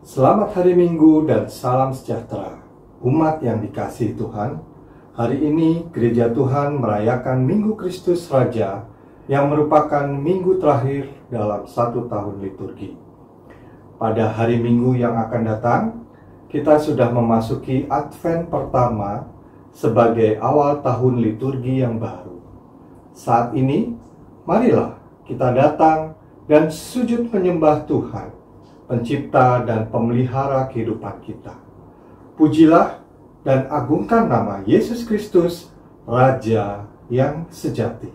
Selamat hari Minggu dan salam sejahtera, umat yang dikasihi Tuhan. Hari ini Gereja Tuhan merayakan Minggu Kristus Raja yang merupakan minggu terakhir dalam 1 tahun liturgi. Pada hari Minggu yang akan datang, kita sudah memasuki Advent pertama sebagai awal tahun liturgi yang baru. Saat ini, marilah kita datang dan sujud menyembah Tuhan, Pencipta dan Pemelihara kehidupan kita. Pujilah dan agungkan nama Yesus Kristus, Raja yang sejati.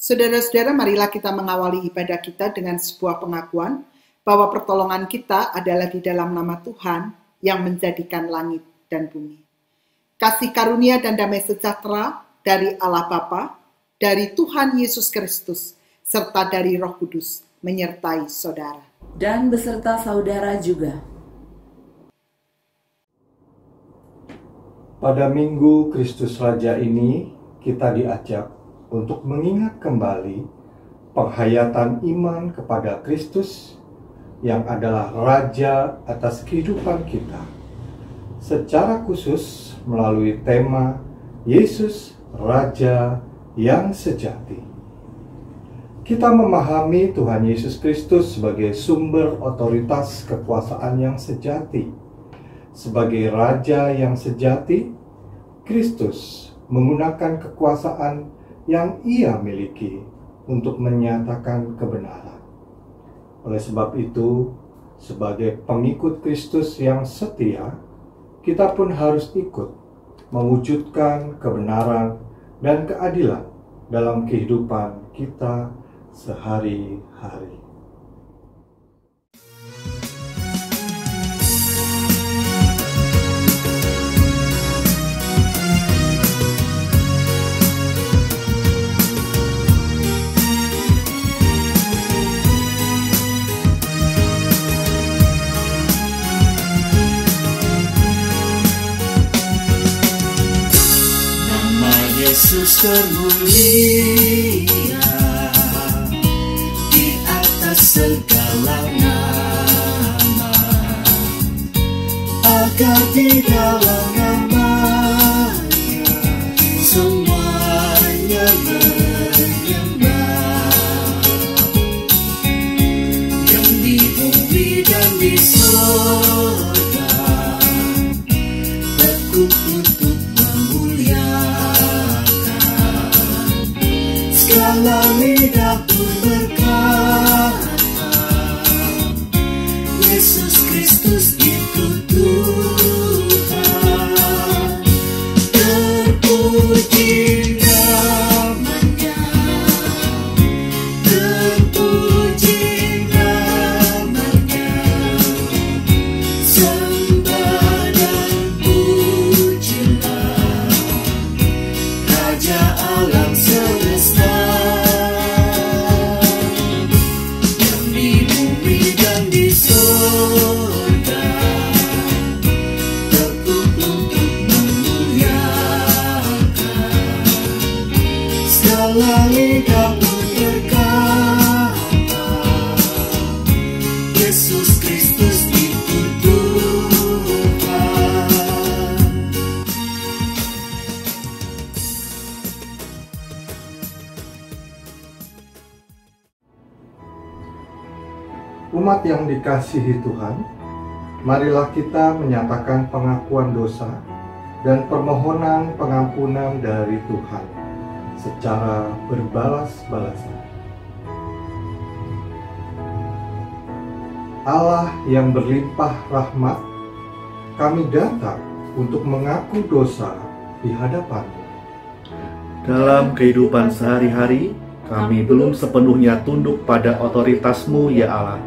Saudara-saudara, marilah kita mengawali ibadah kita dengan sebuah pengakuan bahwa pertolongan kita adalah di dalam nama Tuhan yang menjadikan langit dan bumi. Kasih karunia dan damai sejahtera dari Allah Bapa, dari Tuhan Yesus Kristus, serta dari Roh Kudus menyertai saudara. Dan beserta saudara juga. Pada Minggu Kristus Raja ini, kita diajak untuk mengingat kembali penghayatan iman kepada Kristus yang adalah Raja atas kehidupan kita. Secara khusus melalui tema Yesus Raja yang sejati. Kita memahami Tuhan Yesus Kristus sebagai sumber otoritas kekuasaan yang sejati. Sebagai Raja yang sejati, Kristus menggunakan kekuasaan yang Ia miliki untuk menyatakan kebenaran. Oleh sebab itu, sebagai pengikut Kristus yang setia, kita pun harus ikut mewujudkan kebenaran dan keadilan dalam kehidupan kita sehari-hari. Yesus termulia di atas segala nama, agar di dalam nama-Nya semuanya menyembah, yang di bumi dan di surga tekun untuk segala lidah pun berkata, Yesus Kristus itu Tuhan. Terpuji namanya, terpuji Umat yang dikasihi Tuhan, marilah kita menyatakan pengakuan dosa dan permohonan pengampunan dari Tuhan secara berbalas-balasan. Allah yang berlimpah rahmat, kami datang untuk mengaku dosa di hadapan-Mu. Dalam kehidupan sehari-hari, kami belum sepenuhnya tunduk pada otoritas-Mu, ya Allah.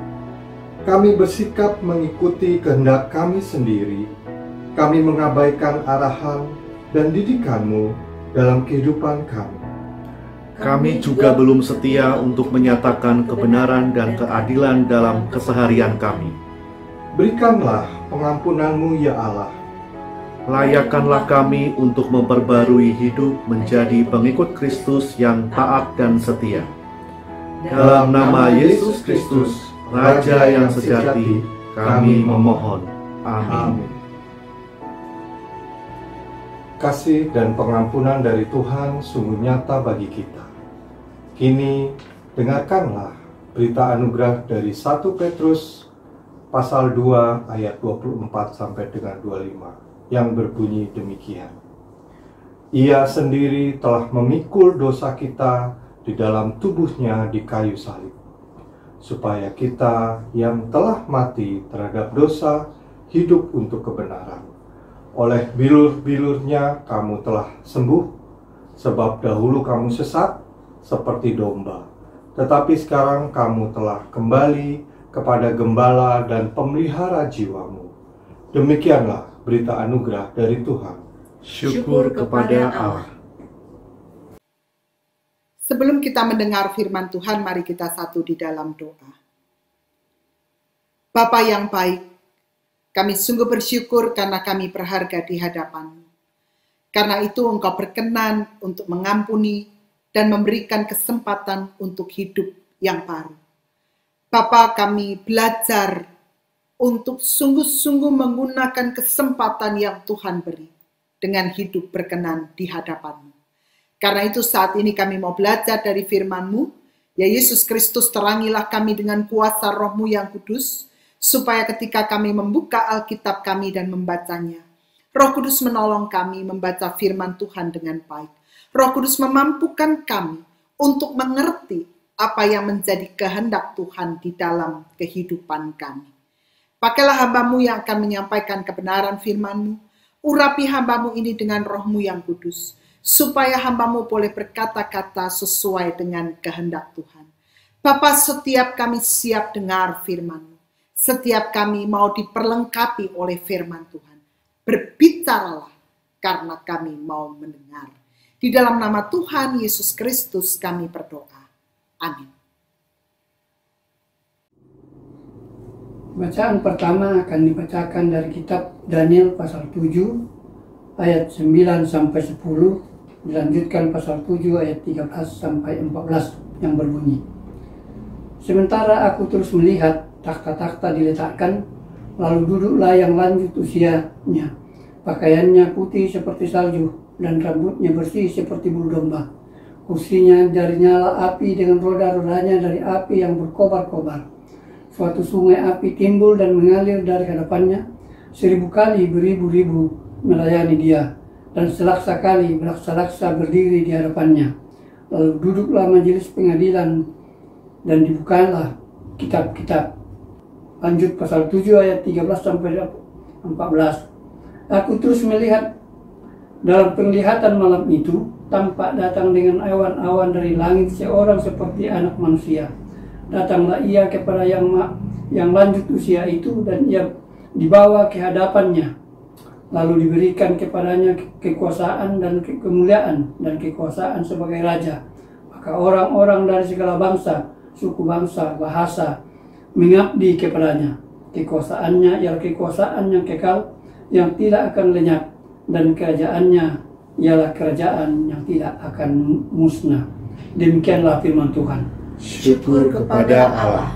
Kami bersikap mengikuti kehendak kami sendiri. Kami mengabaikan arahan dan didikan-Mu dalam kehidupan kami. Kami juga belum setia untuk menyatakan kebenaran dan keadilan dalam keseharian kami. Berikanlah pengampunan-Mu, ya Allah. Layakkanlah kami untuk memperbarui hidup menjadi pengikut Kristus yang taat dan setia. Dalam nama Yesus Kristus, Raja yang sejati, kami memohon. Amin. Kasih dan pengampunan dari Tuhan sungguh nyata bagi kita. Kini, dengarkanlah berita anugerah dari 1 Petrus pasal 2 ayat 24 sampai dengan 25 yang berbunyi demikian. Ia sendiri telah memikul dosa kita di dalam tubuhnya di kayu salib, supaya kita yang telah mati terhadap dosa hidup untuk kebenaran. Oleh bilur-bilurnya kamu telah sembuh, sebab dahulu kamu sesat seperti domba, tetapi sekarang kamu telah kembali kepada gembala dan pemelihara jiwamu. Demikianlah berita anugerah dari Tuhan. Syukur kepada Allah. Sebelum kita mendengar firman Tuhan, mari kita satu di dalam doa. Bapa yang baik, kami sungguh bersyukur karena kami berharga di hadapan-Mu. Karena itu Engkau berkenan untuk mengampuni dan memberikan kesempatan untuk hidup yang baru. Bapa, kami belajar untuk sungguh-sungguh menggunakan kesempatan yang Tuhan beri dengan hidup berkenan di hadapan-Mu. Karena itu saat ini kami mau belajar dari firman-Mu, ya Yesus Kristus, terangilah kami dengan kuasa Roh-Mu yang kudus, supaya ketika kami membuka Alkitab kami dan membacanya, Roh Kudus menolong kami membaca firman Tuhan dengan baik. Roh Kudus memampukan kami untuk mengerti apa yang menjadi kehendak Tuhan di dalam kehidupan kami. Pakailah hamba-Mu yang akan menyampaikan kebenaran firman-Mu. Urapi hamba-Mu ini dengan Roh-Mu yang kudus, supaya hamba-Mu boleh berkata-kata sesuai dengan kehendak Tuhan. Bapa, setiap kami siap dengar firman-Mu. Setiap kami mau diperlengkapi oleh firman Tuhan. Berbicaralah, karena kami mau mendengar. Di dalam nama Tuhan Yesus Kristus kami berdoa. Amin. Bacaan pertama akan dibacakan dari kitab Daniel pasal 7 ayat 9 sampai 10, dilanjutkan pasal 7 ayat 13 sampai 14 yang berbunyi. Sementara aku terus melihat takhta-takhta diletakkan, lalu duduklah yang lanjut usianya. Pakaiannya putih seperti salju dan rambutnya bersih seperti bulu domba. Kursinya dari nyala api dengan roda-rodanya dari api yang berkobar-kobar. Suatu sungai api timbul dan mengalir dari hadapannya. 1000 kali beribu-ribu melayani dia, dan selaksa kali berlaksa-laksa berdiri di hadapannya. Lalu duduklah majelis pengadilan dan dibukalah kitab-kitab. Lanjut pasal 7 ayat 13 sampai 14. Aku terus melihat dalam penglihatan malam itu, tampak datang dengan awan-awan dari langit seorang seperti anak manusia. Datanglah ia kepada yang lanjut usia itu, dan ia dibawa ke hadapannya. Lalu diberikan kepadanya kekuasaan dan kemuliaan dan kekuasaan sebagai raja. Maka orang-orang dari segala bangsa, suku bangsa, bahasa mengabdi kepadanya. Kekuasaannya ialah kekuasaan yang kekal, yang tidak akan lenyap, dan kerajaannya ialah kerajaan yang tidak akan musnah. Demikianlah firman Tuhan. Syukur kepada Allah.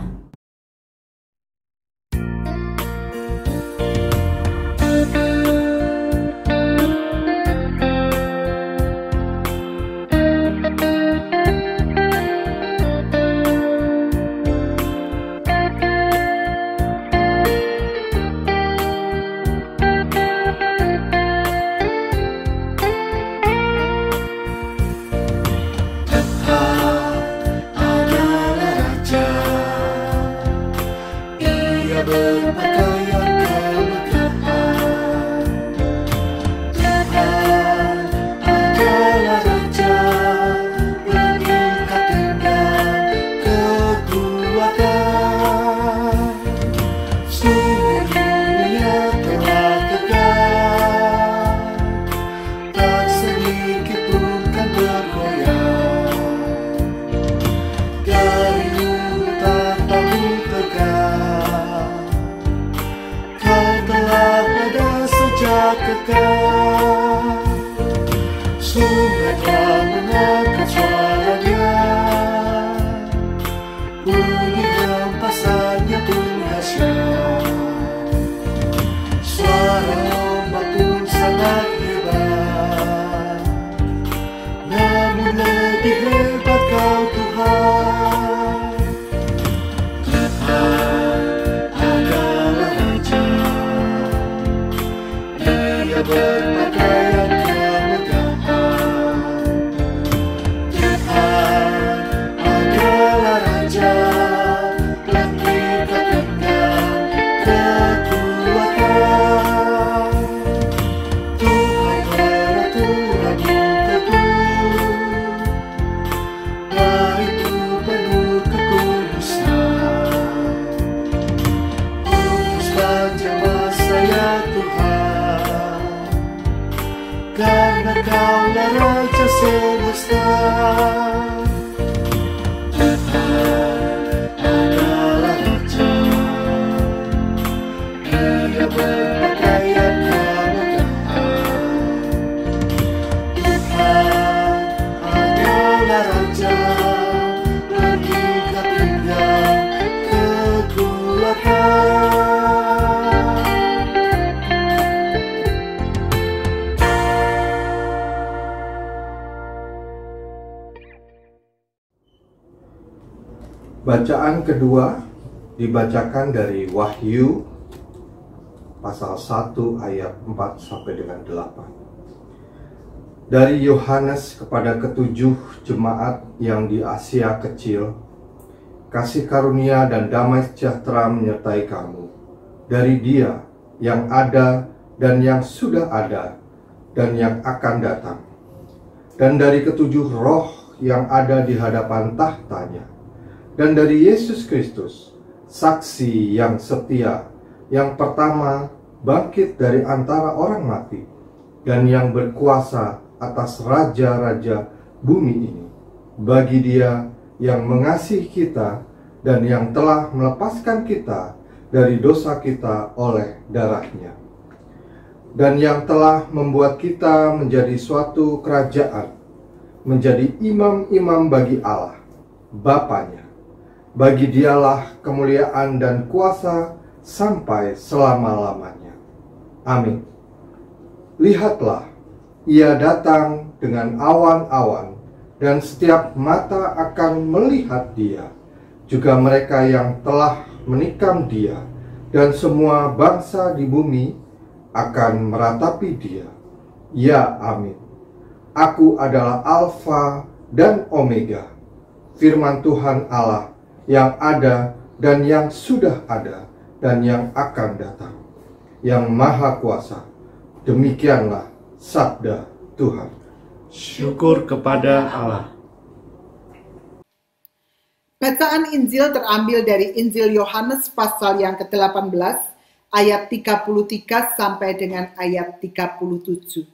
Bacaan kedua dibacakan dari Wahyu pasal 1 ayat 4 sampai dengan 8. Dari Yohanes kepada ketujuh jemaat yang di Asia Kecil, kasih karunia dan damai sejahtera menyertai kamu dari Dia yang ada dan yang sudah ada dan yang akan datang, dan dari ketujuh roh yang ada di hadapan tahtanya, dan dari Yesus Kristus, saksi yang setia, yang pertama bangkit dari antara orang mati, dan yang berkuasa atas raja-raja bumi ini, bagi Dia yang mengasihi kita dan yang telah melepaskan kita dari dosa kita oleh darah-Nya, dan yang telah membuat kita menjadi suatu kerajaan, menjadi imam-imam bagi Allah, Bapa-Nya. Bagi Dialah kemuliaan dan kuasa sampai selama-lamanya. Amin. Lihatlah, Ia datang dengan awan-awan, dan setiap mata akan melihat Dia, juga mereka yang telah menikam Dia, dan semua bangsa di bumi akan meratapi Dia. Ya, amin. Aku adalah Alfa dan Omega, firman Tuhan Allah yang ada dan yang sudah ada dan yang akan datang, yang Maha Kuasa. Demikianlah sabda Tuhan. Syukur kepada Allah. Bacaan Injil terambil dari Injil Yohanes pasal yang ke-18 ayat 33 sampai dengan ayat 37.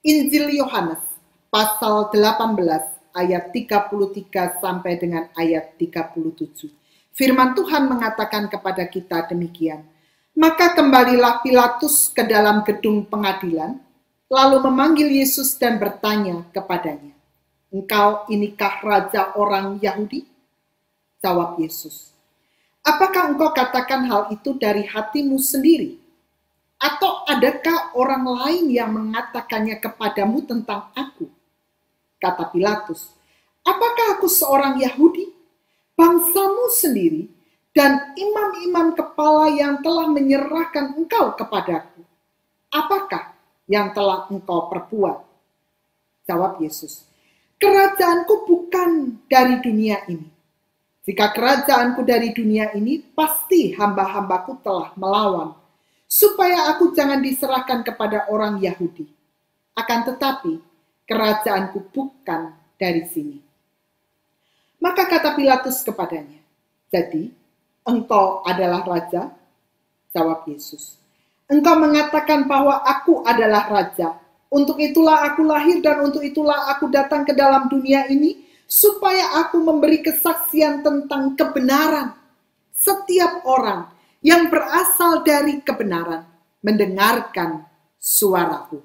Injil Yohanes pasal 18 ayat 33 sampai dengan ayat 37. Firman Tuhan mengatakan kepada kita demikian. Maka kembalilah Pilatus ke dalam gedung pengadilan, lalu memanggil Yesus dan bertanya kepadanya, "Engkau inikah raja orang Yahudi?" Jawab Yesus, "Apakah engkau katakan hal itu dari hatimu sendiri? Atau adakah orang lain yang mengatakannya kepadamu tentang aku?" Kata Pilatus, "Apakah aku seorang Yahudi? Bangsamu sendiri dan imam-imam kepala yang telah menyerahkan engkau kepadaku. Apakah yang telah engkau perbuat?" Jawab Yesus, "Kerajaanku bukan dari dunia ini. Jika kerajaanku dari dunia ini, pasti hamba-hambaku telah melawan, supaya aku jangan diserahkan kepada orang Yahudi. Akan tetapi, kerajaanku bukan dari sini." Maka kata Pilatus kepadanya, "Jadi, engkau adalah raja?" Jawab Yesus, "Engkau mengatakan bahwa aku adalah raja. Untuk itulah aku lahir dan untuk itulah aku datang ke dalam dunia ini, supaya aku memberi kesaksian tentang kebenaran. Setiap orang yang berasal dari kebenaran mendengarkan suaraku."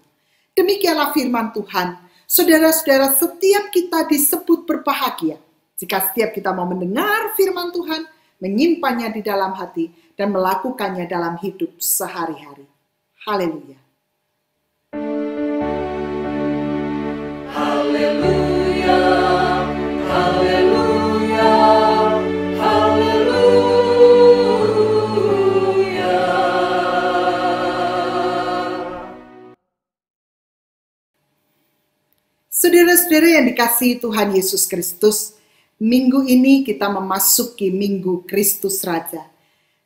Demikianlah firman Tuhan. Saudara-saudara, setiap kita disebut berbahagia jika setiap kita mau mendengar firman Tuhan, menyimpannya di dalam hati, dan melakukannya dalam hidup sehari-hari. Haleluya. Haleluya, haleluya, haleluya. Saudara-saudara yang dikasihi Tuhan Yesus Kristus, minggu ini kita memasuki Minggu Kristus Raja.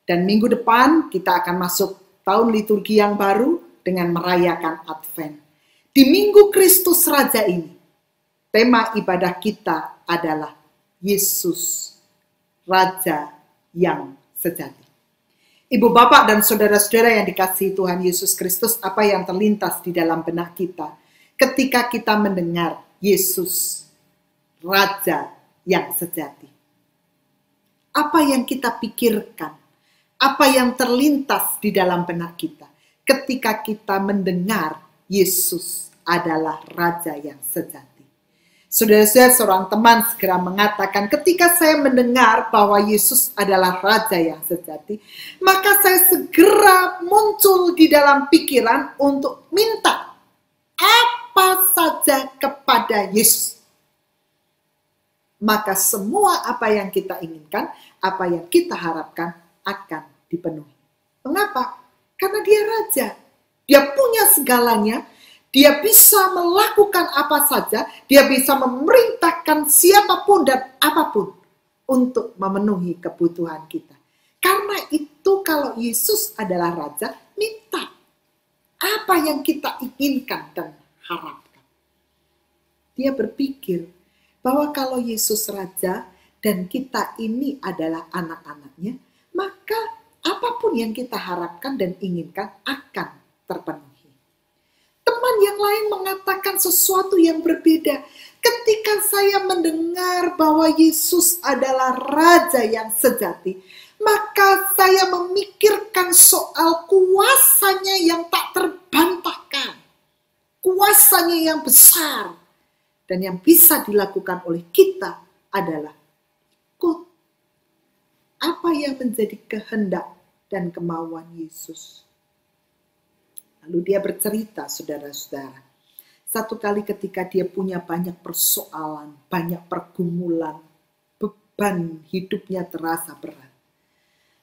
Dan minggu depan kita akan masuk tahun liturgi yang baru dengan merayakan Advent. Di Minggu Kristus Raja ini, tema ibadah kita adalah Yesus, Raja yang sejati. Ibu, bapak, dan saudara-saudara yang dikasihi Tuhan Yesus Kristus, apa yang terlintas di dalam benak kita ketika kita mendengar Yesus, Raja yang sejati? Apa yang kita pikirkan? Apa yang terlintas di dalam benak kita ketika kita mendengar Yesus adalah Raja yang sejati? Saudara-saudara, seorang teman segera mengatakan, ketika saya mendengar bahwa Yesus adalah Raja yang sejati, maka saya segera muncul di dalam pikiran untuk minta apa saja kepada Yesus. maka semua apa yang kita inginkan, apa yang kita harapkan akan dipenuhi. Mengapa? Karena dia raja. Dia punya segalanya. Dia bisa melakukan apa saja. Dia bisa memerintahkan siapapun dan apapun untuk memenuhi kebutuhan kita. Karena itu kalau Yesus adalah raja, minta apa yang kita inginkan dan harapkan. Dia berpikir bahwa kalau Yesus raja dan kita ini adalah anak-anaknya, maka apapun yang kita harapkan dan inginkan akan terpenuhi. Teman yang lain mengatakan sesuatu yang berbeda. Ketika saya mendengar bahwa Yesus adalah raja yang sejati, maka saya memikirkan soal kuasanya yang tak terbantahkan. Kuasanya yang besar. Dan yang bisa dilakukan oleh kita adalah ikut apa yang menjadi kehendak dan kemauan Yesus. Lalu dia bercerita, saudara-saudara, satu kali ketika dia punya banyak persoalan, banyak pergumulan, beban hidupnya terasa berat.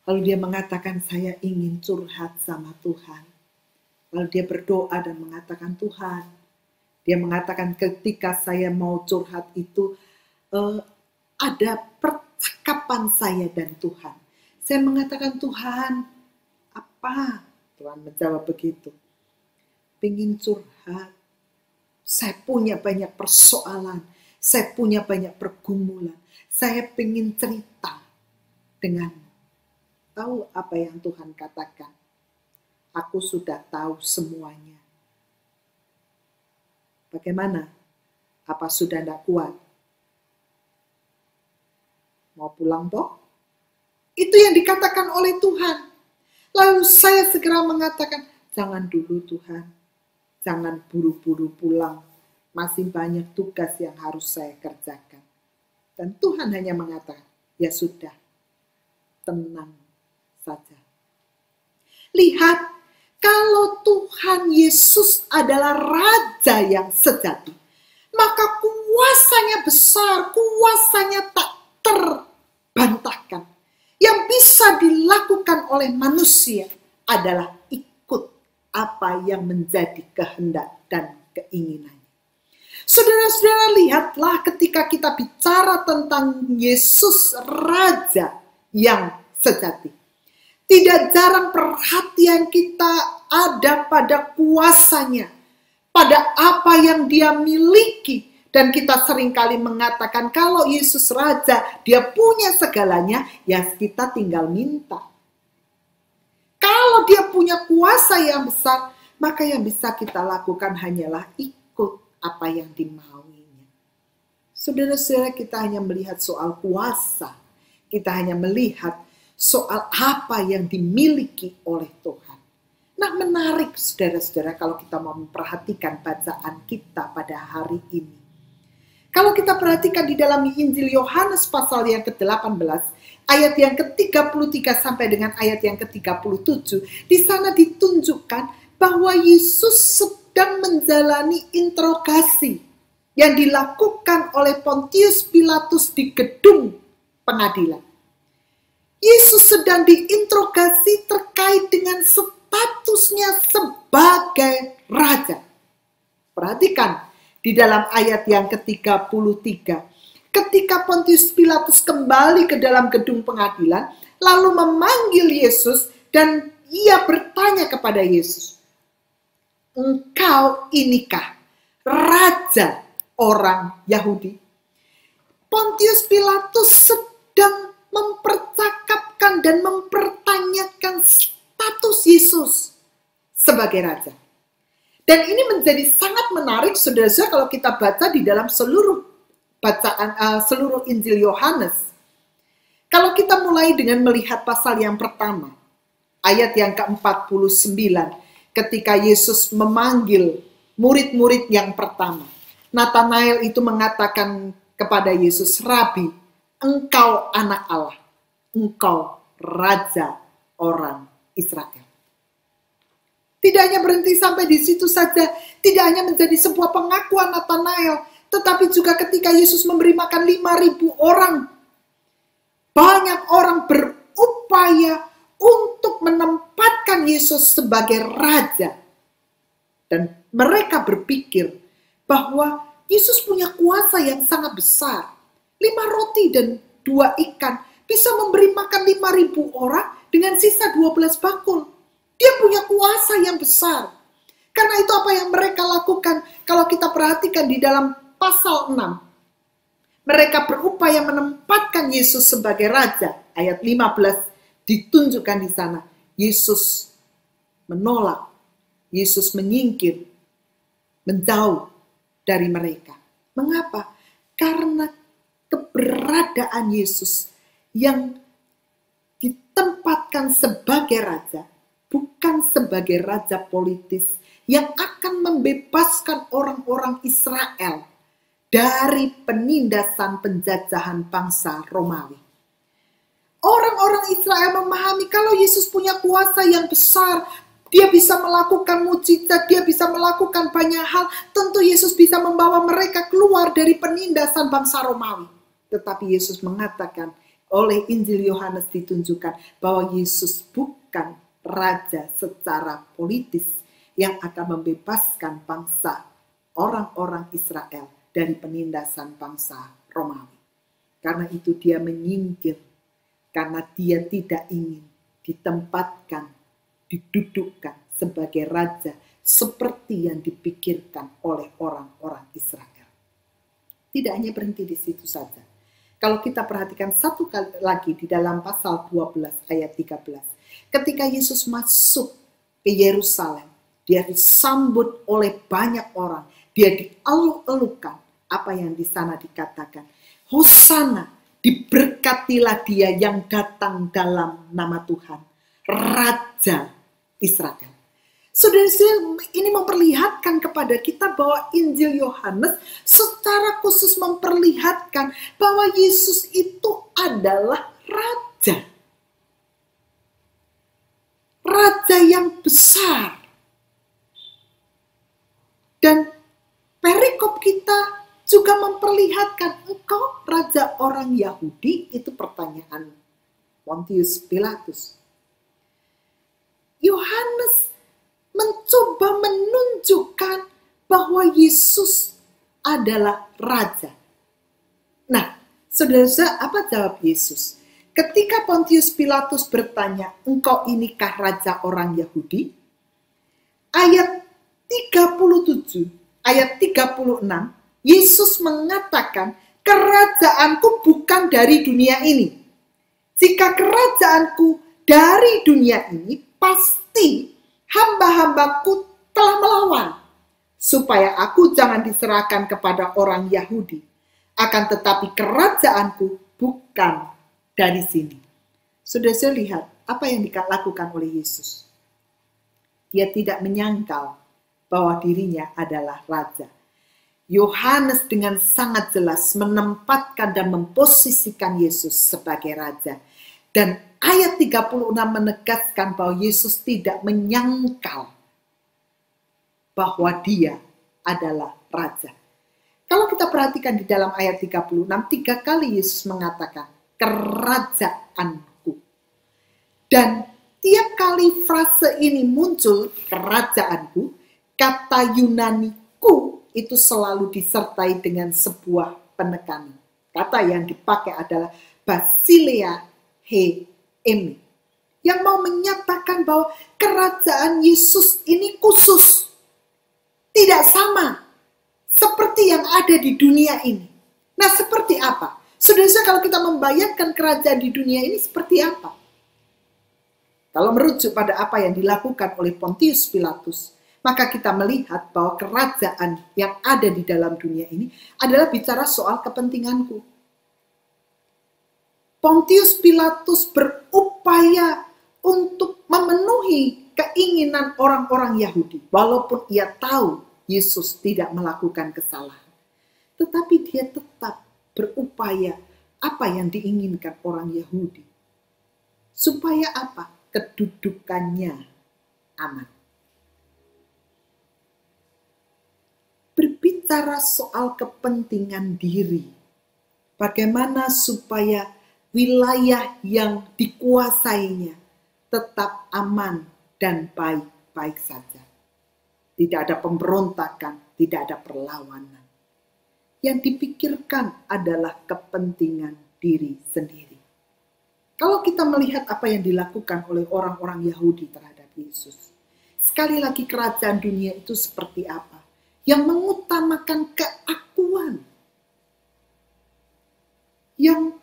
Lalu dia mengatakan, saya ingin curhat sama Tuhan. Lalu dia berdoa dan mengatakan, Tuhan, dia mengatakan ketika saya mau curhat itu, ada percakapan saya dan Tuhan. Saya mengatakan, Tuhan, apa? Tuhan menjawab begitu. Pengen curhat. Saya punya banyak persoalan. Saya punya banyak pergumulan. Saya pengen cerita denganmu. Tahu apa yang Tuhan katakan? Aku sudah tahu semuanya. Bagaimana? Apa sudah tidak kuat? Mau pulang toh? Itu yang dikatakan oleh Tuhan. Lalu saya segera mengatakan, jangan dulu Tuhan. Jangan buru-buru pulang. Masih banyak tugas yang harus saya kerjakan. Dan Tuhan hanya mengatakan, ya sudah, tenang saja. Lihat, kalau Tuhan Yesus adalah raja yang sejati, maka kuasanya besar, kuasanya tak terbantahkan. Yang bisa dilakukan oleh manusia adalah ikut apa yang menjadi kehendak dan keinginannya. Saudara-saudara, lihatlah ketika kita bicara tentang Yesus Raja yang sejati. Tidak jarang perhatian kita ada pada kuasanya, pada apa yang dia miliki. Dan kita seringkali mengatakan kalau Yesus Raja, dia punya segalanya, ya kita tinggal minta. Kalau dia punya kuasa yang besar, maka yang bisa kita lakukan hanyalah ikut apa yang dimauinya. Saudara-saudara, kita hanya melihat soal kuasa. Kita hanya melihat soal apa yang dimiliki oleh Tuhan. Nah, menarik saudara-saudara kalau kita mau memperhatikan bacaan kita pada hari ini. Kalau kita perhatikan di dalam Injil Yohanes pasal yang ke-18, ayat yang ke-33 sampai dengan ayat yang ke-37, di sana ditunjukkan bahwa Yesus sedang menjalani interogasi yang dilakukan oleh Pontius Pilatus di gedung pengadilan. Yesus sedang diinterogasi terkait dengan statusnya sebagai raja. Perhatikan di dalam ayat yang ke-33. Ketika Pontius Pilatus kembali ke dalam gedung pengadilan, lalu memanggil Yesus dan ia bertanya kepada Yesus, engkau inikah raja orang Yahudi? Pontius Pilatus sedang mempercakapkan dan mempertanyakan status Yesus sebagai raja. Dan ini menjadi sangat menarik saudara-saudara kalau kita baca di dalam seluruh bacaan seluruh Injil Yohanes. Kalau kita mulai dengan melihat pasal yang pertama, ayat yang ke-49, ketika Yesus memanggil murid-murid yang pertama. Nathanael itu mengatakan kepada Yesus, Rabi, engkau anak Allah, engkau raja orang Israel. Tidak hanya berhenti sampai di situ saja, tidak hanya menjadi sebuah pengakuan Nathanael, tetapi juga ketika Yesus memberi makan 5.000 orang. Banyak orang berupaya untuk menempatkan Yesus sebagai raja. Dan mereka berpikir bahwa Yesus punya kuasa yang sangat besar. 5 roti dan 2 ikan bisa memberi makan 5.000 orang dengan sisa 12 bakul. Dia punya kuasa yang besar. Karena itu apa yang mereka lakukan kalau kita perhatikan di dalam pasal 6. Mereka berupaya menempatkan Yesus sebagai raja. Ayat 15 ditunjukkan di sana. Yesus menolak. Yesus menyingkir. Menjauh dari mereka. Mengapa? Karena keberadaan Yesus yang ditempatkan sebagai raja, bukan sebagai raja politis yang akan membebaskan orang-orang Israel dari penindasan penjajahan bangsa Romawi. Orang-orang Israel memahami kalau Yesus punya kuasa yang besar, dia bisa melakukan mukjizat, dia bisa melakukan banyak hal. Tentu Yesus bisa membawa mereka keluar dari penindasan bangsa Romawi. Tetapi Yesus mengatakan, oleh Injil Yohanes ditunjukkan bahwa Yesus bukan raja secara politis yang akan membebaskan bangsa orang-orang Israel dari penindasan bangsa Romawi. Karena itu dia menyingkir, karena dia tidak ingin ditempatkan, didudukkan sebagai raja seperti yang dipikirkan oleh orang-orang Israel. Tidak hanya berhenti di situ saja. Kalau kita perhatikan satu kali lagi di dalam pasal 12 ayat 13. Ketika Yesus masuk ke Yerusalem, dia disambut oleh banyak orang. Dia dieluk-elukan. Apa yang di sana dikatakan? Hosana, diberkatilah dia yang datang dalam nama Tuhan. Raja Israel. Saudara-saudara, ini memperlihatkan kepada kita bahwa Injil Yohanes secara khusus memperlihatkan bahwa Yesus itu adalah raja. Raja yang besar. Dan perikop kita juga memperlihatkan, engkau raja orang Yahudi? Itu pertanyaan Pontius Pilatus. Yohanes mencoba menunjukkan bahwa Yesus adalah raja. Nah, saudara-saudara, apa jawab Yesus? Ketika Pontius Pilatus bertanya, engkau inikah raja orang Yahudi? Ayat 37, ayat 36, Yesus mengatakan, kerajaanku bukan dari dunia ini. Jika kerajaanku dari dunia ini, pasti hamba-hambaku telah melawan, supaya aku jangan diserahkan kepada orang Yahudi. Akan tetapi kerajaanku bukan dari sini. Sudah saya lihat apa yang dilakukan oleh Yesus. Dia tidak menyangkal bahwa dirinya adalah raja. Yohanes dengan sangat jelas menempatkan dan memposisikan Yesus sebagai raja. Dan ayat 36 menegaskan bahwa Yesus tidak menyangkal bahwa dia adalah raja. Kalau kita perhatikan di dalam ayat 36, 3 kali Yesus mengatakan, kerajaanku. Dan tiap kali frase ini muncul, kerajaanku, kata Yunani-ku itu selalu disertai dengan sebuah penekanan. Kata yang dipakai adalah basileia emi, yang mau menyatakan bahwa kerajaan Yesus ini khusus, tidak sama seperti yang ada di dunia ini. Nah, seperti apa? Saudara, kalau kita membayangkan kerajaan di dunia ini seperti apa? Kalau merujuk pada apa yang dilakukan oleh Pontius Pilatus, maka kita melihat bahwa kerajaan yang ada di dalam dunia ini adalah bicara soal kepentinganku. Pontius Pilatus berupaya untuk memenuhi keinginan orang-orang Yahudi, walaupun ia tahu Yesus tidak melakukan kesalahan. Tetapi dia tetap berupaya apa yang diinginkan orang Yahudi. Supaya apa? Kedudukannya aman. Berbicara bicara soal kepentingan diri. Bagaimana supaya wilayah yang dikuasainya tetap aman dan baik-baik saja. Tidak ada pemberontakan, tidak ada perlawanan. Yang dipikirkan adalah kepentingan diri sendiri. Kalau kita melihat apa yang dilakukan oleh orang-orang Yahudi terhadap Yesus, sekali lagi kerajaan dunia itu seperti apa? Yang mengutamakan keakuan, yang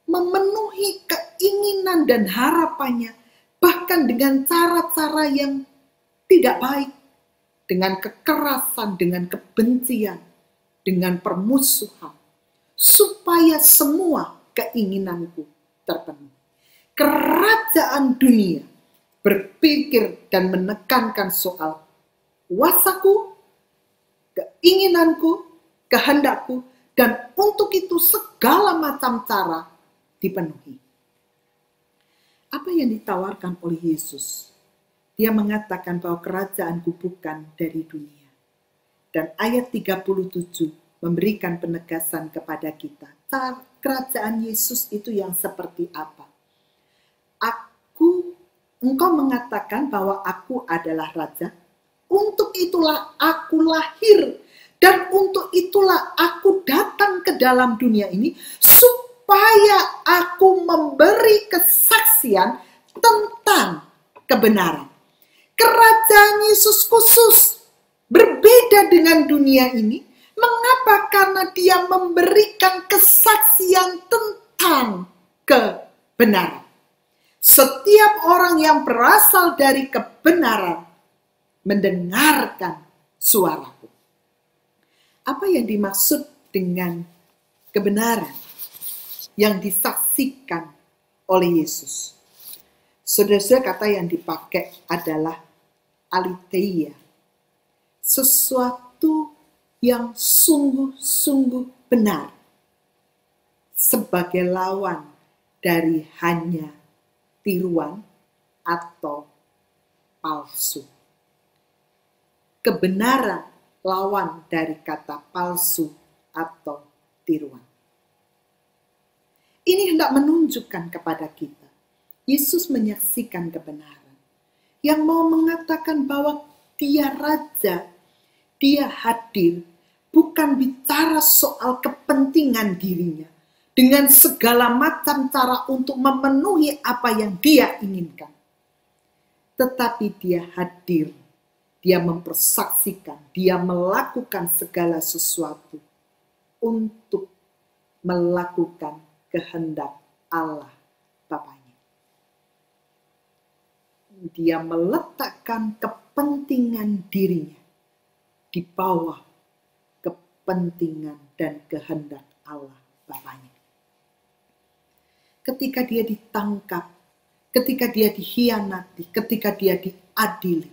memenuhi keinginan dan harapannya, bahkan dengan cara-cara yang tidak baik, dengan kekerasan, dengan kebencian, dengan permusuhan, supaya semua keinginanku terpenuhi. Kerajaan dunia berpikir dan menekankan soal kuasaku, keinginanku, kehendakku, dan untuk itu segala macam cara dipenuhi. Apa yang ditawarkan oleh Yesus? Dia mengatakan bahwa kerajaanku bukan dari dunia. Dan ayat 37 memberikan penegasan kepada kita. Kerajaan Yesus itu yang seperti apa? Engkau mengatakan bahwa aku adalah raja. Untuk itulah aku lahir. Dan untuk itulah aku datang ke dalam dunia ini. Supaya aku memberi kesaksian tentang kebenaran. Kerajaan Yesus khusus. Berbeda dengan dunia ini. Mengapa? Karena dia memberikan kesaksian tentang kebenaran. Setiap orang yang berasal dari kebenaran mendengarkan suaraku. Apa yang dimaksud dengan kebenaran yang disaksikan oleh Yesus? Saudara-saudara, kata yang dipakai adalah aletheia. Sesuatu yang sungguh-sungguh benar. Sebagai lawan dari hanya tiruan atau palsu. Kebenaran lawan dari kata palsu atau tiruan. Ini hendak menunjukkan kepada kita, Yesus menyaksikan kebenaran, yang mau mengatakan bahwa dia raja, dia hadir, bukan bicara soal kepentingan dirinya, dengan segala macam cara untuk memenuhi apa yang dia inginkan. Tetapi dia hadir, dia mempersaksikan, dia melakukan segala sesuatu untuk melakukan kehendak Allah Bapanya. Dia meletakkan kepentingan dirinya di bawah kepentingan dan kehendak Allah Bapanya. Ketika dia ditangkap, ketika dia dikhianati, ketika dia diadili,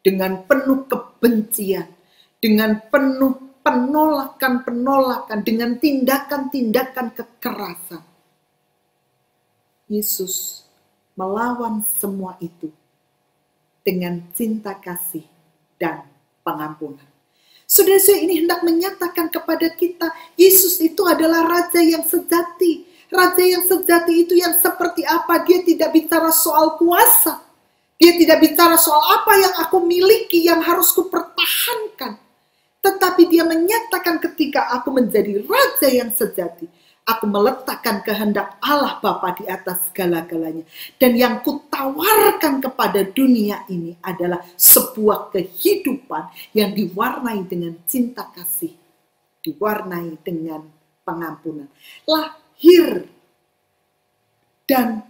dengan penuh kebencian, dengan penuh penolakan-penolakan, dengan tindakan-tindakan kekerasan, Yesus melawan semua itu dengan cinta kasih dan pengampunan. Saudara-saudara, ini hendak menyatakan kepada kita, Yesus itu adalah Raja yang sejati. Raja yang sejati itu yang seperti apa? Dia tidak bicara soal kuasa. Dia tidak bicara soal apa yang aku miliki, yang harus kupertahankan. Tetapi dia menyatakan ketika aku menjadi Raja yang sejati, aku meletakkan kehendak Allah Bapa di atas segala-galanya. Dan yang kutawarkan kepada dunia ini adalah sebuah kehidupan yang diwarnai dengan cinta kasih, diwarnai dengan pengampunan. Lahir dan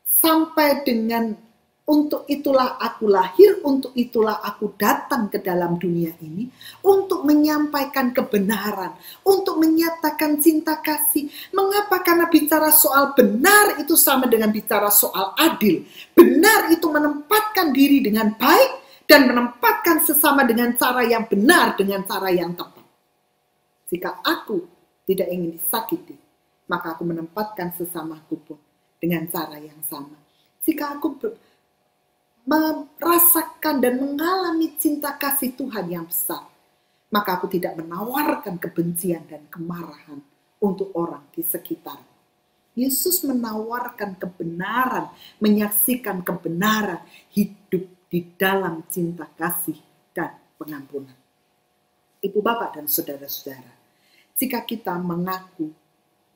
sampai dengan untuk itulah aku lahir, untuk itulah aku datang ke dalam dunia ini, untuk menyampaikan kebenaran, untuk menyatakan cinta kasih. Mengapa? Karena bicara soal benar itu sama dengan bicara soal adil. Benar itu menempatkan diri dengan baik dan menempatkan sesama dengan cara yang benar, dengan cara yang tepat. Jika aku tidak ingin disakiti, maka aku menempatkan sesamaku pun dengan cara yang sama. Jika aku merasakan dan mengalami cinta kasih Tuhan yang besar, maka aku tidak menawarkan kebencian dan kemarahan untuk orang di sekitar. Yesus menawarkan kebenaran, menyaksikan kebenaran, hidup di dalam cinta kasih dan pengampunan. Ibu, bapak, dan saudara-saudara, jika kita mengaku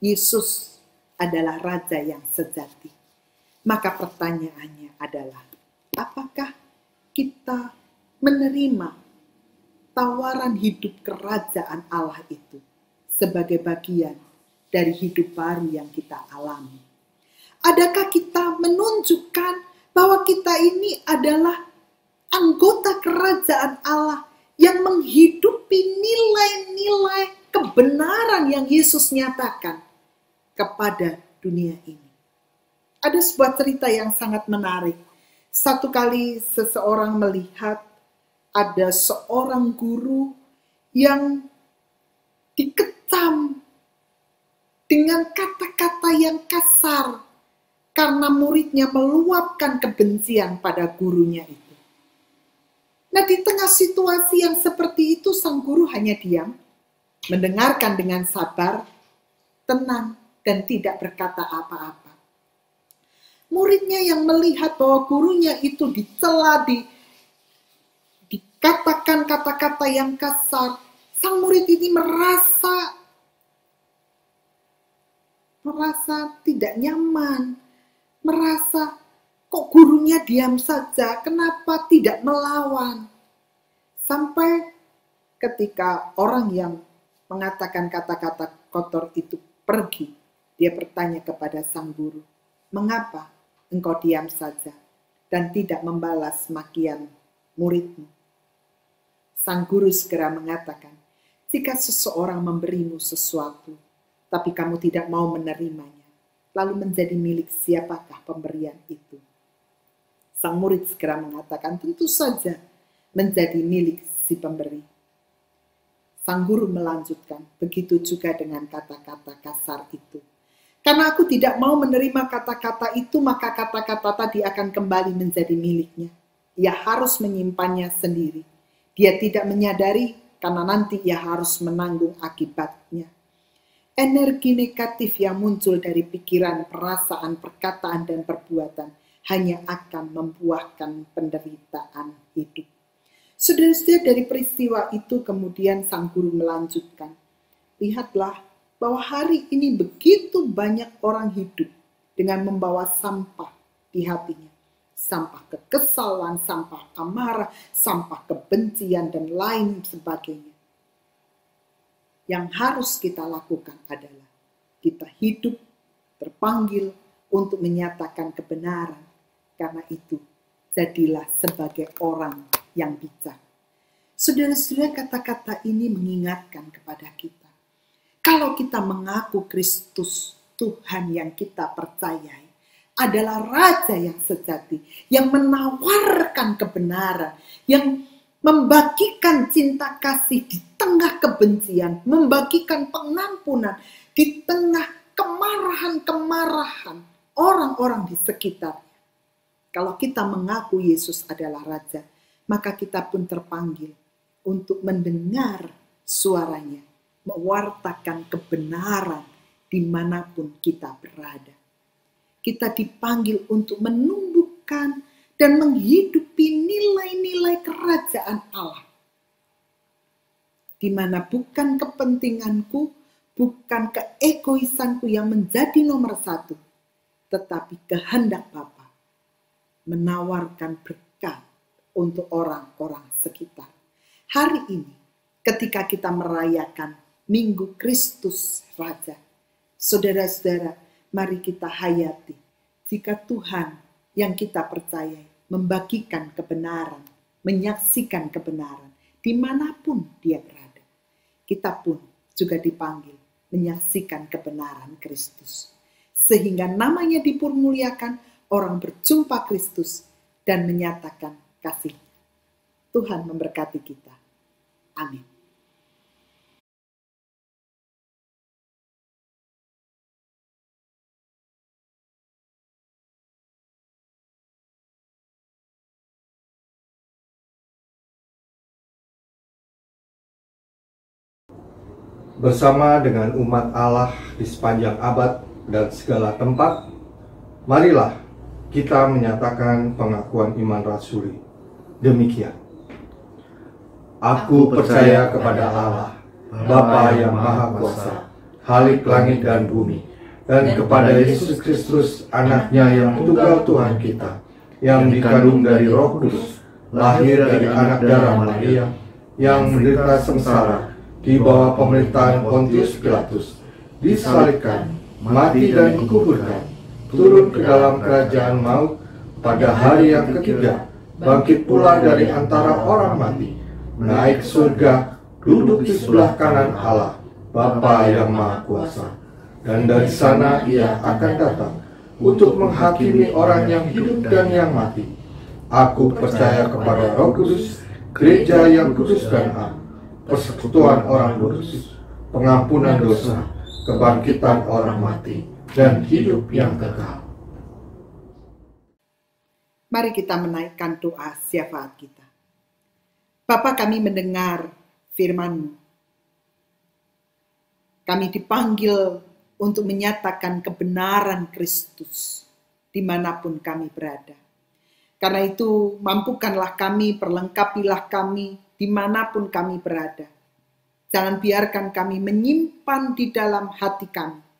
Yesus adalah Raja yang sejati, maka pertanyaannya adalah, apakah kita menerima tawaran hidup kerajaan Allah itu sebagai bagian dari hidup baru yang kita alami? Adakah kita menunjukkan bahwa kita ini adalah anggota kerajaan Allah yang menghidupi nilai-nilai kebenaran yang Yesus nyatakan kepada dunia ini? Ada sebuah cerita yang sangat menarik. Satu kali seseorang melihat ada seorang guru yang dikecam dengan kata-kata yang kasar karena muridnya meluapkan kebencian pada gurunya itu. Nah, di tengah situasi yang seperti itu, sang guru hanya diam, mendengarkan dengan sabar, tenang, dan tidak berkata apa-apa. Muridnya yang melihat bahwa gurunya itu dicela, dikatakan kata-kata yang kasar, sang murid ini merasa tidak nyaman, merasa kok gurunya diam saja, kenapa tidak melawan? Sampai ketika orang yang mengatakan kata-kata kotor itu pergi, dia bertanya kepada sang guru, mengapa engkau diam saja dan tidak membalas makian muridmu? Sang guru segera mengatakan, jika seseorang memberimu sesuatu, tapi kamu tidak mau menerimanya, lalu menjadi milik siapakah pemberian itu? Sang murid segera mengatakan, tentu saja menjadi milik si pemberi. Sang guru melanjutkan, begitu juga dengan kata-kata kasar itu. Karena aku tidak mau menerima kata-kata itu, maka kata-kata tadi akan kembali menjadi miliknya. Ia harus menyimpannya sendiri. Dia tidak menyadari karena nanti ia harus menanggung akibatnya. Energi negatif yang muncul dari pikiran, perasaan, perkataan, dan perbuatan hanya akan membuahkan penderitaan hidup. Saudara-saudara, dari peristiwa itu kemudian sang guru melanjutkan, lihatlah bahwa hari ini begitu banyak orang hidup dengan membawa sampah di hatinya. Sampah kekesalan, sampah amarah, sampah kebencian, dan lain sebagainya. Yang harus kita lakukan adalah kita hidup terpanggil untuk menyatakan kebenaran. Karena itu, jadilah sebagai orang yang bijak. Saudara-saudara, kata-kata ini mengingatkan kepada kita. Kalau kita mengaku Kristus, Tuhan yang kita percayai, adalah Raja yang sejati, yang menawarkan kebenaran, yang membagikan cinta kasih di tengah kebencian, membagikan pengampunan di tengah kemarahan-kemarahan orang-orang di sekitarnya. Kalau kita mengaku Yesus adalah Raja, maka kita pun terpanggil untuk mendengar suaranya, mewartakan kebenaran dimanapun kita berada. Kita dipanggil untuk menumbuhkan dan menghidupi nilai-nilai kerajaan Allah. Di mana bukan kepentinganku, bukan keegoisanku yang menjadi nomor satu, tetapi kehendak Bapa menawarkan berkat untuk orang-orang sekitar. Hari ini, ketika kita merayakan Minggu Kristus Raja, saudara-saudara, mari kita hayati jika Tuhan yang kita percayai membagikan kebenaran, menyaksikan kebenaran dimanapun dia berada. Kita pun juga dipanggil menyaksikan kebenaran Kristus. Sehingga namanya dipermuliakan, orang berjumpa Kristus dan menyatakan kasih. Tuhan memberkati kita. Amin. bersama dengan umat Allah di sepanjang abad dan segala tempat, marilah kita menyatakan pengakuan iman rasuli. Demikian. Aku percaya kepada Allah, Bapa yang Maha Kuasa, Khalik langit dan bumi, dan kepada Yesus Kristus, anaknya yang tunggal Tuhan kita, yang dikandung dari Roh Kudus, lahir dari anak darah Maria, yang menderita sengsara di bawah pemerintahan Pontius Pilatus, disalibkan, mati dan dikuburkan, turun ke dalam kerajaan maut, pada hari yang ketiga bangkit pula dari antara orang mati, naik surga, duduk di sebelah kanan Allah, Bapa yang Maha Kuasa, dan dari sana Ia akan datang untuk menghakimi orang yang hidup dan yang mati. Aku percaya kepada Roh Kudus, gereja yang kudus dan am, persekutuan orang kudus, pengampunan dosa, kebangkitan orang mati, dan hidup yang kekal. Mari kita menaikkan doa syafaat kita. Bapa, kami mendengar firman-Mu. Kami dipanggil untuk menyatakan kebenaran Kristus dimanapun kami berada. Karena itu, mampukanlah kami, perlengkapilah kami dimanapun kami berada. Jangan biarkan kami menyimpan di dalam hati kami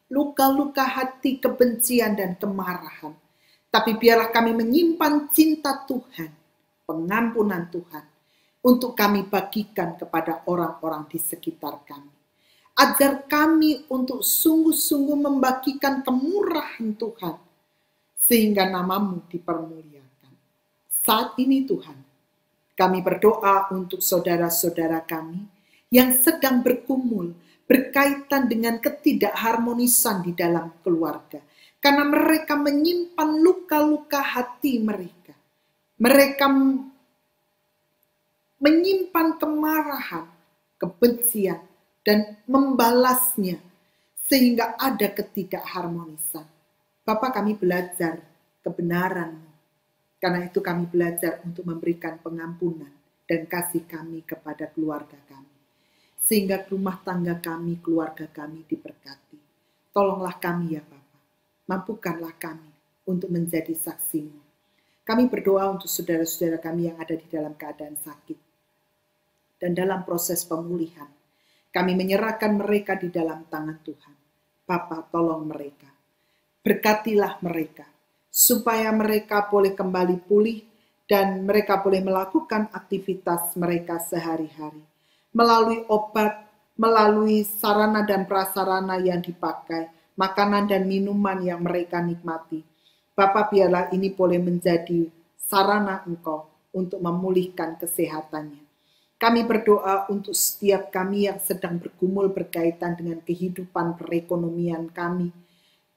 luka-luka hati, kebencian dan kemarahan. Tapi biarlah kami menyimpan cinta Tuhan, pengampunan Tuhan, untuk kami bagikan kepada orang-orang di sekitar kami. Ajar kami untuk sungguh-sungguh membagikan kemurahan Tuhan, sehingga nama-Mu dipermuliakan. Saat ini Tuhan, kami berdoa untuk saudara-saudara kami yang sedang bergumul berkaitan dengan ketidakharmonisan di dalam keluarga. Karena mereka menyimpan luka-luka hati mereka. Mereka menyimpan kemarahan, kebencian, dan membalasnya sehingga ada ketidakharmonisan. Bapak, kami belajar kebenaran-Mu. Karena itu kami belajar untuk memberikan pengampunan dan kasih kami kepada keluarga kami. Sehingga rumah tangga kami, keluarga kami diberkati. Tolonglah kami ya Bapak. Mampukanlah kami untuk menjadi saksi-Mu. Kami berdoa untuk saudara-saudara kami yang ada di dalam keadaan sakit. Dan dalam proses pemulihan, kami menyerahkan mereka di dalam tangan Tuhan. Bapa, tolong mereka. Berkatilah mereka, supaya mereka boleh kembali pulih dan mereka boleh melakukan aktivitas mereka sehari-hari. Melalui obat, melalui sarana dan prasarana yang dipakai, makanan dan minuman yang mereka nikmati. Bapa, biarlah ini boleh menjadi sarana Engkau untuk memulihkan kesehatannya. Kami berdoa untuk setiap kami yang sedang bergumul berkaitan dengan kehidupan perekonomian kami,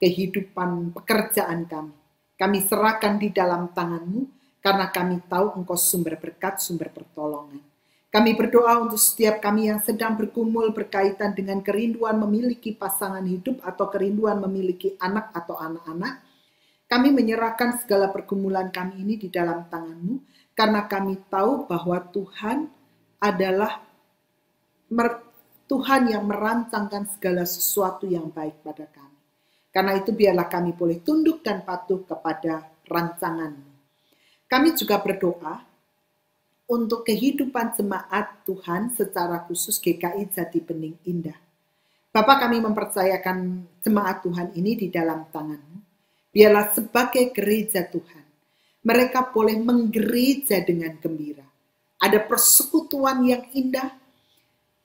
kehidupan pekerjaan kami. Kami serahkan di dalam tangan-Mu, karena kami tahu Engkau sumber berkat, sumber pertolongan. Kami berdoa untuk setiap kami yang sedang bergumul berkaitan dengan kerinduan memiliki pasangan hidup atau kerinduan memiliki anak atau anak-anak. Kami menyerahkan segala pergumulan kami ini di dalam tangan-Mu, karena kami tahu bahwa Tuhan adalah Tuhan yang merancangkan segala sesuatu yang baik pada kami. Karena itu biarlah kami boleh tunduk dan patuh kepada rancangan-Mu. Kami juga berdoa untuk kehidupan jemaat Tuhan secara khusus GKI Jati Bening Indah. Bapak, kami mempercayakan jemaat Tuhan ini di dalam tangan-Mu. Biarlah sebagai gereja Tuhan, mereka boleh menggereja dengan gembira. Ada persekutuan yang indah,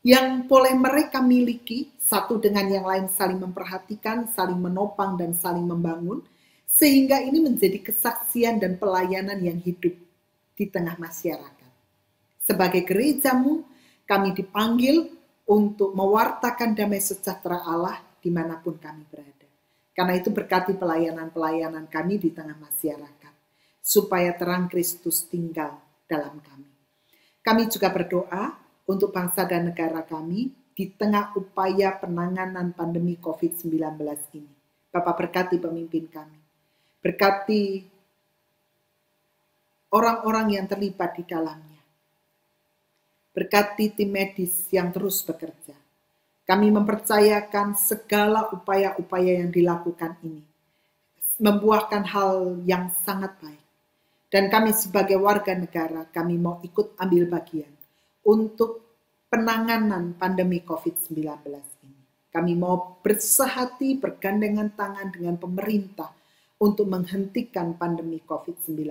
yang boleh mereka miliki, satu dengan yang lain saling memperhatikan, saling menopang dan saling membangun, sehingga ini menjadi kesaksian dan pelayanan yang hidup di tengah masyarakat. Sebagai gereja-Mu, kami dipanggil untuk mewartakan damai sejahtera Allah dimanapun kami berada. Karena itu berkati pelayanan-pelayanan kami di tengah masyarakat, supaya terang Kristus tinggal dalam kami. Kami juga berdoa untuk bangsa dan negara kami di tengah upaya penanganan pandemi COVID-19 ini. Bapak, berkati pemimpin kami. Berkati orang-orang yang terlibat di dalamnya. Berkati tim medis yang terus bekerja. Kami mempercayakan segala upaya-upaya yang dilakukan ini membuahkan hal yang sangat baik. Dan kami sebagai warga negara, kami mau ikut ambil bagian untuk penanganan pandemi COVID-19 ini. Kami mau bersehati, bergandengan tangan dengan pemerintah untuk menghentikan pandemi COVID-19.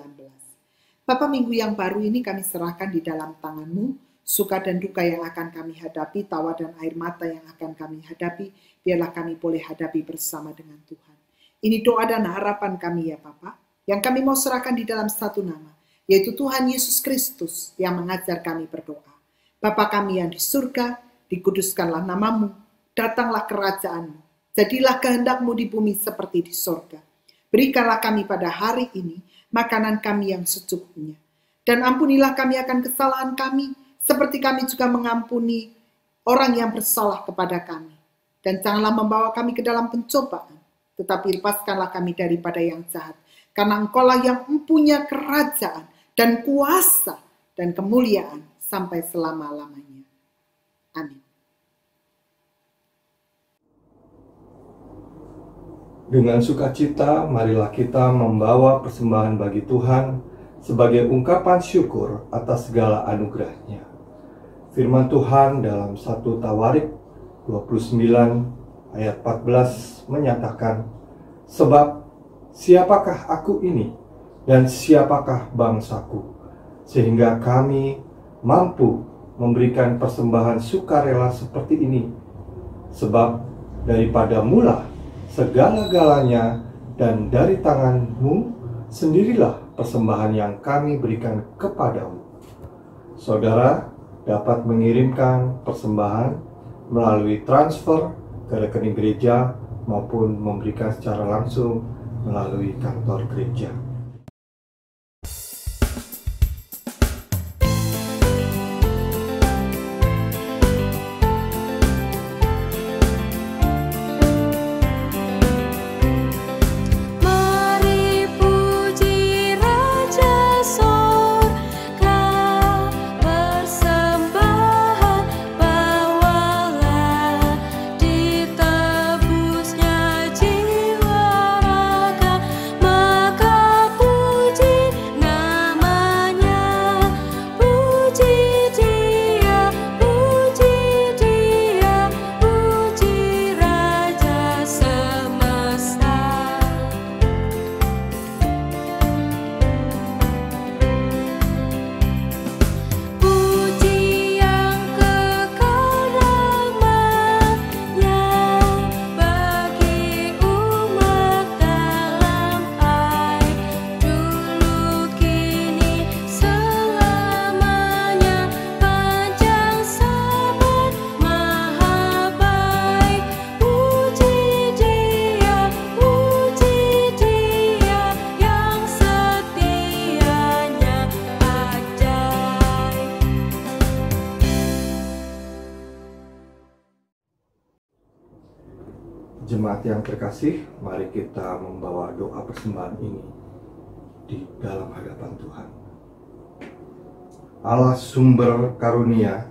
Bapa, minggu yang baru ini kami serahkan di dalam tangan-Mu, suka dan duka yang akan kami hadapi, tawa dan air mata yang akan kami hadapi, biarlah kami boleh hadapi bersama dengan Tuhan. Ini doa dan harapan kami ya Bapa, yang kami mau serahkan di dalam satu nama, yaitu Tuhan Yesus Kristus yang mengajar kami berdoa. Bapa kami yang di surga, dikuduskanlah nama-Mu, datanglah kerajaan-Mu, jadilah kehendak-Mu di bumi seperti di surga. Berikanlah kami pada hari ini makanan kami yang secukupnya. Dan ampunilah kami akan kesalahan kami, seperti kami juga mengampuni orang yang bersalah kepada kami. Dan janganlah membawa kami ke dalam pencobaan, tetapi lepaskanlah kami daripada yang jahat. Karena Engkaulah yang mempunyai kerajaan dan kuasa dan kemuliaan sampai selama-lamanya. Amin. Dengan sukacita, marilah kita membawa persembahan bagi Tuhan sebagai ungkapan syukur atas segala anugerah-Nya. Firman Tuhan dalam 1 Tawarik 29 ayat 14 menyatakan, sebab siapakah aku ini dan siapakah bangsaku, sehingga kami mampu memberikan persembahan sukarela seperti ini. Sebab daripada mula segala-galanya dan dari tangan-Mu sendirilah persembahan yang kami berikan kepadamu. Saudara dapat mengirimkan persembahan melalui transfer ke rekening gereja maupun memberikan secara langsung melalui kantor gereja. Jemaat yang terkasih, mari kita membawa doa persembahan ini di dalam hadapan Tuhan. Allah sumber karunia,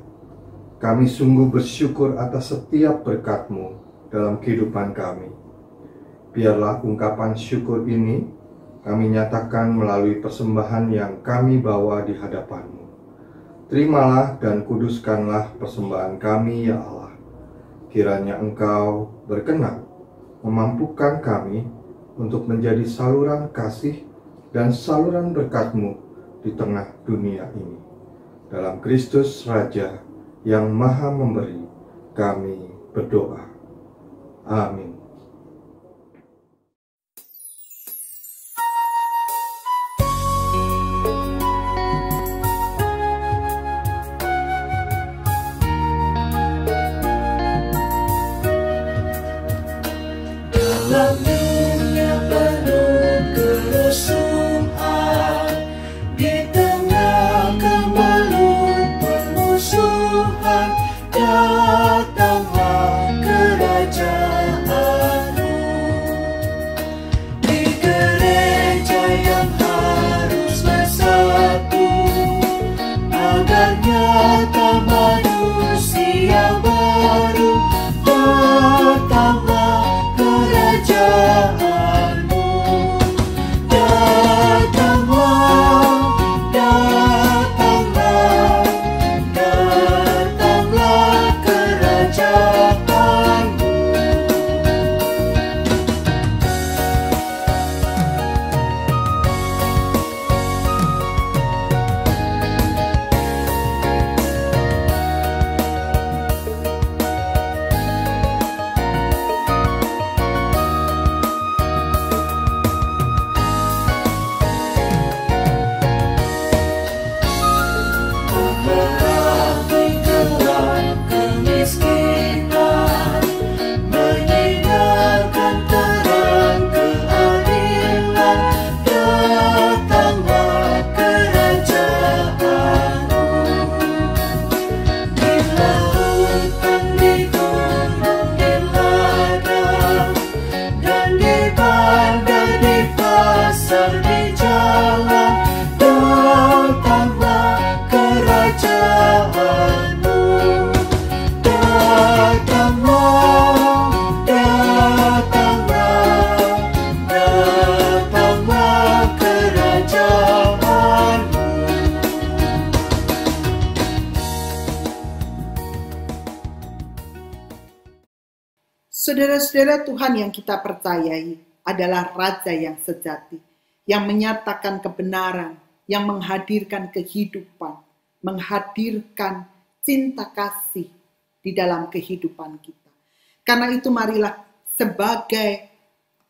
kami sungguh bersyukur atas setiap berkat-Mu dalam kehidupan kami. Biarlah ungkapan syukur ini kami nyatakan melalui persembahan yang kami bawa di hadapan-Mu. Terimalah dan kuduskanlah persembahan kami ya Allah. Kiranya Engkau berkenan memampukan kami untuk menjadi saluran kasih dan saluran berkat-Mu di tengah dunia ini. Dalam Kristus Raja yang Maha Memberi, kami berdoa. Amin. Dalam dunia penuh kerusuhan, di tengah kemelut permusuhan, datanglah kerajaan Saudara-saudara, Tuhan yang kita percayai adalah Raja yang sejati, yang menyatakan kebenaran, yang menghadirkan kehidupan, menghadirkan cinta kasih di dalam kehidupan kita. Karena itu marilah sebagai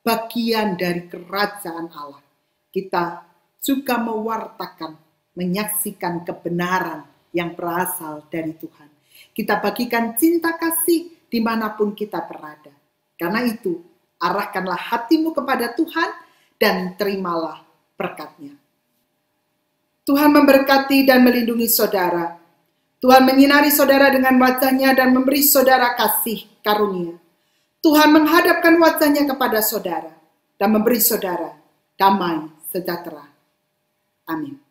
bagian dari kerajaan Allah, kita juga mewartakan, menyaksikan kebenaran yang berasal dari Tuhan. Kita bagikan cinta kasih dimanapun kita berada. Karena itu, arahkanlah hatimu kepada Tuhan dan terimalah berkat-Nya. Tuhan memberkati dan melindungi saudara. Tuhan menyinari saudara dengan wajah-Nya dan memberi saudara kasih karunia. Tuhan menghadapkan wajah-Nya kepada saudara dan memberi saudara damai sejahtera. Amin.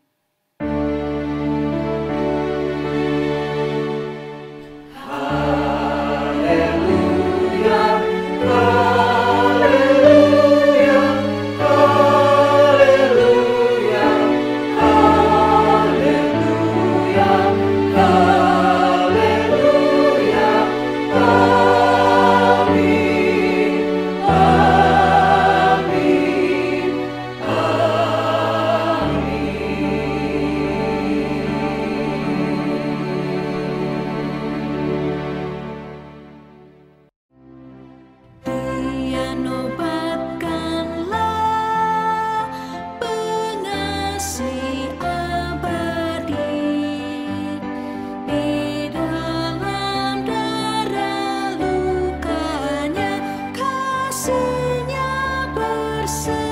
Kasih-Nya bersih.